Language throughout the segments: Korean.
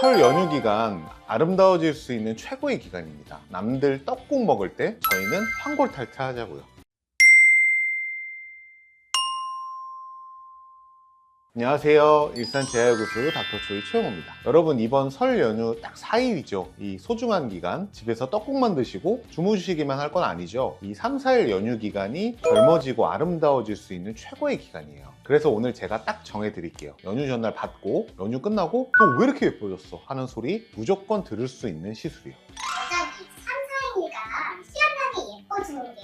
설 연휴 기간 아름다워질 수 있는 최고의 기간입니다. 남들 떡국 먹을 때 저희는 황골탈퇴 하자고요. 안녕하세요. 일산재활구수 닥터초이 최영호입니다. 여러분, 이번 설 연휴 딱 4일이죠. 이 소중한 기간 집에서 떡국만 드시고 주무시기만 할 건 아니죠. 이 3, 4일 연휴 기간이 젊어지고 아름다워질 수 있는 최고의 기간이에요. 그래서 오늘 제가 딱 정해드릴게요. 연휴 전날 받고 연휴 끝나고 너 왜 이렇게 예뻐졌어? 하는 소리 무조건 들을 수 있는 시술이요. 갑자기 3, 4일이가 시원하게 예뻐지는 게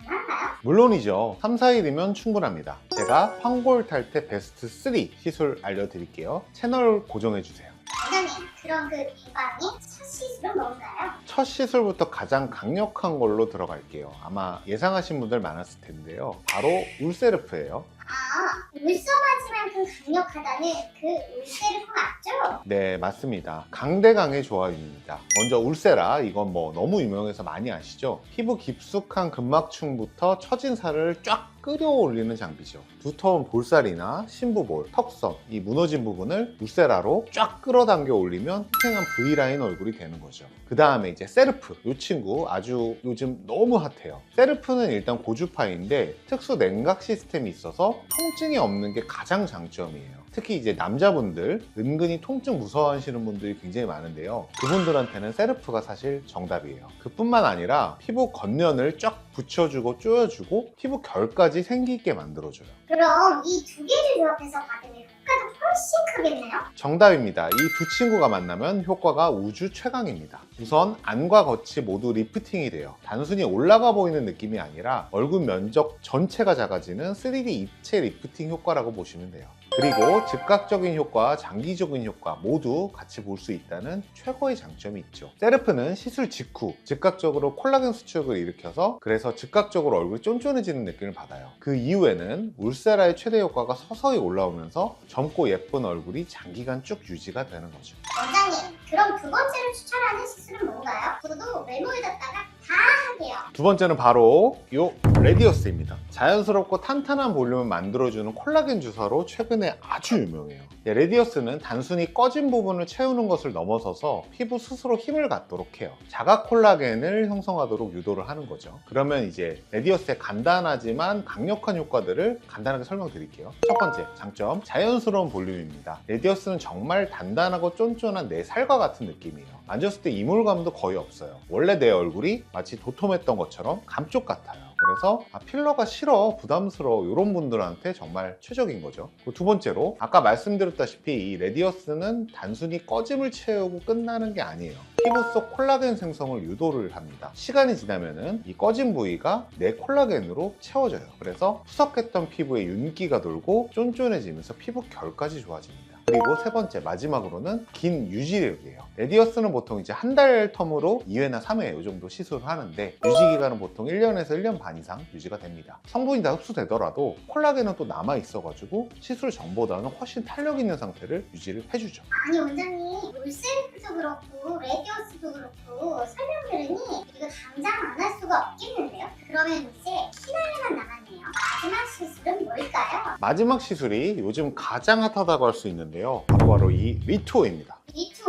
가능한가요? 물론이죠. 3, 4일이면 충분합니다. 제가 황골탈퇴 베스트 3 시술 알려드릴게요. 채널 고정해주세요. 원장님, 그럼 그 대박의 첫 시술은 뭔가요? 첫 시술부터 가장 강력한 걸로 들어갈게요. 아마 예상하신 분들 많았을 텐데요. 바로 울세르프예요. 아, 울서바지만큼 강력하다는 그 울세르프 맞죠? 네, 맞습니다. 강대강의 조합입니다. 먼저 울세라, 이건 뭐 너무 유명해서 많이 아시죠? 피부 깊숙한 근막층부터 처진 살을 쫙 끌어올리는 장비죠. 두터운 볼살이나 심부볼, 턱선, 이 무너진 부분을 울세라로 쫙 끌어당겨 올리면 팽팽한 V라인 얼굴이 되는 거죠. 그 다음에 이제 세르프, 이 친구 아주 요즘 너무 핫해요. 세르프는 일단 고주파인데 특수 냉각 시스템이 있어서 통증이 없는 게 가장 장점이에요. 특히 이제 남자분들 은근히 통증 무서워하시는 분들이 굉장히 많은데요. 그분들한테는 세르프가 사실 정답이에요. 그뿐만 아니라 피부 겉면을 쫙 붙여주고 조여주고 피부 결까지 생기게 만들어줘요. 그럼 이 두 개를 조합해서 받으면 효과도 훨씬 크겠네요? 정답입니다. 이 두 친구가 만나면 효과가 우주 최강입니다. 우선 안과 겉이 모두 리프팅이 돼요. 단순히 올라가 보이는 느낌이 아니라 얼굴 면적 전체가 작아지는 3D 입체 리프팅 효과라고 보시면 돼요. 그리고 즉각적인 효과, 장기적인 효과 모두 같이 볼 수 있다는 최고의 장점이 있죠. 세르프는 시술 직후 즉각적으로 콜라겐 수축을 일으켜서 그래서 즉각적으로 얼굴이 쫀쫀해지는 느낌을 받아요. 그 이후에는 울세라의 최대 효과가 서서히 올라오면서 젊고 예쁜 얼굴이 장기간 쭉 유지가 되는 거죠. 원장님, 그럼 두 번째로 추천하는 시술은 뭔가요? 저도 메모해뒀다가 다 하게요. 두 번째는 바로 이 레디어스입니다. 자연스럽고 탄탄한 볼륨을 만들어주는 콜라겐 주사로 최근에 아주 유명해요. 레디어스는 단순히 꺼진 부분을 채우는 것을 넘어서서 피부 스스로 힘을 갖도록 해요. 자가 콜라겐을 형성하도록 유도를 하는 거죠. 그러면 이제 레디어스의 간단하지만 강력한 효과들을 간단하게 설명드릴게요. 첫 번째 장점, 자연스러운 볼륨입니다. 레디어스는 정말 단단하고 쫀쫀한 내 살과 같은 느낌이에요. 만졌을 때 이물감도 거의 없어요. 원래 내 얼굴이 마치 도톰했던 것처럼 감쪽 같아요. 그래서 필러가 싫어, 부담스러워 이런 분들한테 정말 최적인 거죠. 두 번째로 아까 말씀드렸다시피 이 레디어스는 단순히 꺼짐을 채우고 끝나는 게 아니에요. 피부 속 콜라겐 생성을 유도를 합니다. 시간이 지나면은 이 꺼진 부위가 내 콜라겐으로 채워져요. 그래서 푸석했던 피부에 윤기가 돌고 쫀쫀해지면서 피부 결까지 좋아집니다. 그리고 세 번째 마지막으로는 긴 유지력이에요. 레디어스는 보통 이제 한 달 텀으로 2회나 3회 이 정도 시술을 하는데 유지 기간은 보통 1년에서 1년 반 이상 유지가 됩니다. 성분이 다 흡수되더라도 콜라겐은 또 남아 있어가지고 시술 전보다는 훨씬 탄력 있는 상태를 유지를 해주죠. 아니 원장님, 울세르프도 그렇고 레디어스도 그렇고 설명 들으니 이거 당장 안 할 수가 없겠는데요? 그러면 이제 시나리오만 남았네요. 마지막 시술은 뭘까요? 마지막 시술이 요즘 가장 핫하다고 할 수 있는데요. 바로 이 리투어입니다. 리투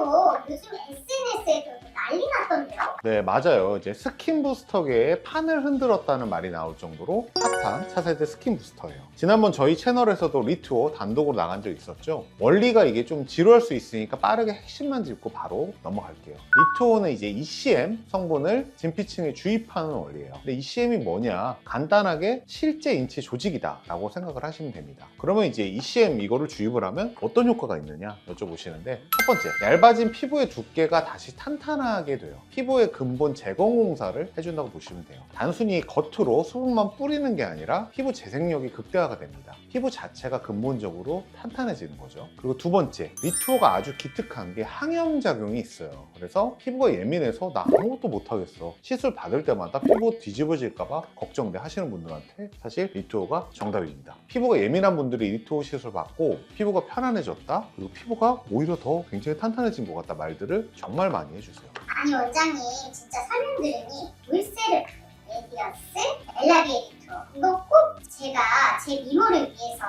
요즘 SNS에도 난리 났던데요? 네, 맞아요. 이제 스킨 부스터계의 판을 흔들었다는 말이 나올 정도로 핫한 차세대 스킨 부스터예요. 지난번 저희 채널에서도 리투어 단독으로 나간 적 있었죠. 원리가 이게 좀 지루할 수 있으니까 빠르게 핵심만 짚고 바로 넘어갈게요. 리투어는 이제 ECM 성분을 진피층에 주입하는 원리예요. 근데 ECM이 뭐냐? 간단하게 실제 인체 조직이다 라고 생각을 하시면 됩니다. 그러면 이제 ECM 이거를 주입을 하면 어떤 효과가 있느냐 여쭤보시는데, 첫 번째, 얇아진 피부의 두께가 다시 탄탄하게 돼요. 피부의 근본 재건 공사를 해준다고 보시면 돼요. 단순히 겉으로 수분만 뿌리는 게 아니라 피부 재생력이 극대화가 됩니다. 피부 자체가 근본적으로 탄탄해지는 거죠. 그리고 두 번째, 리투어가 아주 기특한 게 항염작용이 있어요. 그래서 피부가 예민해서 나 아무것도 못하겠어, 시술 받을 때마다 피부 뒤집어질까봐 걱정돼 하시는 분들한테 사실 리투어가 정답입니다. 피부가 예민한 분들이 리투어 시술 받고 피부가 편안해졌다, 그리고 피부가 오히려 더 굉장히 탄탄해진 것 같다 말들을 정말 많이 해주세요. 아니 원장님, 진짜 설명 들으니 울세르프, 레디어스, 엘라비에이터 이거 꼭 제 제가 제 미모를 위해서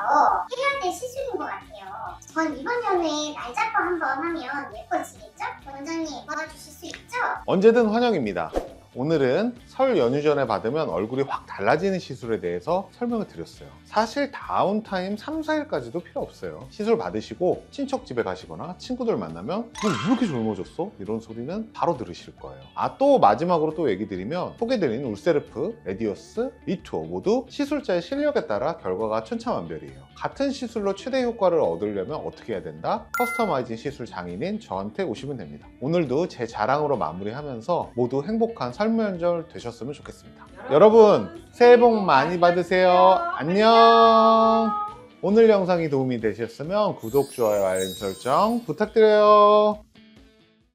해야 될 시술인 것 같아요. 전 이번 연휴에 날 잡고 한번 하면 예뻐지겠죠? 원장님 도와주실 수 있죠? 언제든 환영입니다. 오늘은 설 연휴 전에 받으면 얼굴이 확 달라지는 시술에 대해서 설명을 드렸어요. 사실 다운타임 3, 4일까지도 필요 없어요. 시술 받으시고 친척 집에 가시거나 친구들 만나면 너 왜 이렇게 젊어졌어? 이런 소리는 바로 들으실 거예요. 또 마지막으로 또 얘기 드리면 소개드린 울세르프, 레디어스, 리투어 모두 시술자의 실력에 따라 결과가 천차만별이에요. 같은 시술로 최대 효과를 얻으려면 어떻게 해야 된다? 커스터마이징 시술 장인인 저한테 오시면 됩니다. 오늘도 제 자랑으로 마무리하면서 모두 행복한 설명절 되셨으면 좋겠습니다. 여러분 새해 복 많이 받으세요. 안녕. 오늘 영상이 도움이 되셨으면 구독, 좋아요, 알림 설정 부탁드려요.